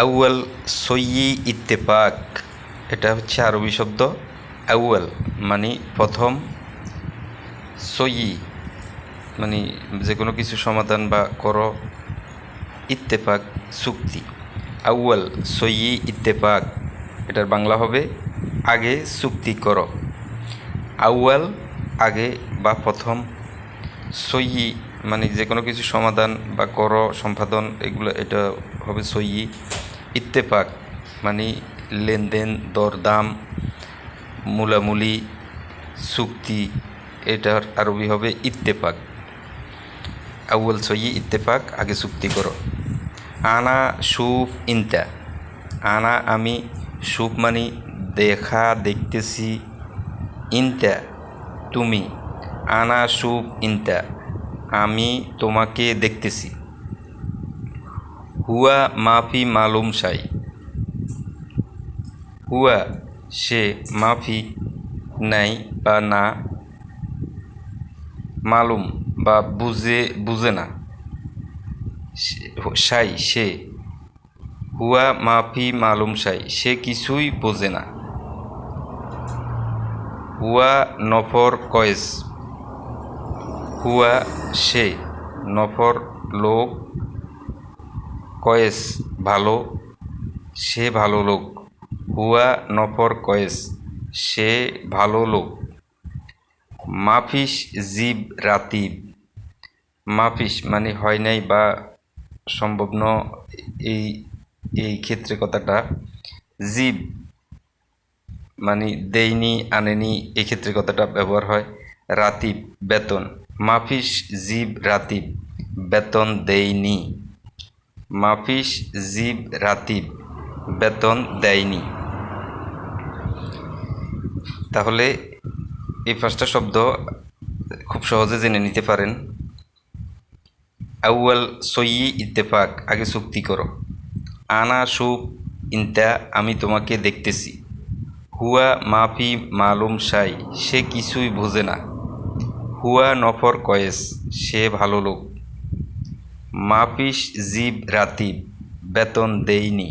আউয়াল সইয়ি ইত্তেফাক, এটা হচ্ছে আরবি শব্দ। আউয়াল মানে প্রথম, সইয়ি মানে যে কোনো কিছু সমাধান বা করো, ইত্তেফাক চুক্তি। আউয়াল সইয়ি ইত্তেফাক, এটার বাংলা হবে আগে চুক্তি করো। আউয়াল আগে বা প্রথম, সইয়ি মানে যে কোনো কিছু সমাধান বা করো সম্পাদন, এগুলো এটা হবে সইয়ি। ইত্তেফাক মানে লেনদেন, দরদাম, মূলামূলি, চুক্তি, এটার আরবি হবে ইত্তেফাক। আউয়াল সইয়ি ইত্তেফাক, আগে চুক্তি করো। আনা শুফ ইনতা, আনা আমি, শুফ মানে দেখা, দেখতেছি, ইনতা তুমি, আনা শুফ ইনতা আমি তোমাকে দেখতেছি। হুয়া মাফি মালুম শাই, হুয়া সে, মাফি নাই বা না, মালুম বা বুঝে না, শাই সে, হুয়া মাফি মালুম শাই সে কিছুই বোঝে না। হুয়া নফর কয়েস, হুয়া সে, নফর লোক, কয়েস ভালো, সে ভালো লোক। হুয়া নফর কয়েস সে ভালো লোক। মাফিস জিব রাতিব, মাফিস মানে হয় নাই বা সম্ভব ন, এই এই ক্ষেত্রে কথাটা। জিব মানে দেয়নি, আনেনি, এই ক্ষেত্রে কথাটা ব্যবহার হয়। রাতিব বেতন, মাফিস জিব রাতিব বেতন দেয়নি, মাফিস জিব রাতিব বেতন দেয়নি। তাহলে এই পাঁচটা শব্দ খুব সহজে জেনে নিতে পারেন। আউয়াল সইয়ি ইত্তেফাক, আগে চুক্তি করো। আনা শুফ ইনতা আমি তোমাকে দেখতেছি। হুয়া মাফি মালুম শাই সে কিছুই বোঝে না। হুয়া নফর কয়েস সে ভালো লোক। মাফিস জিব রাতিব বেতন দেয়নি।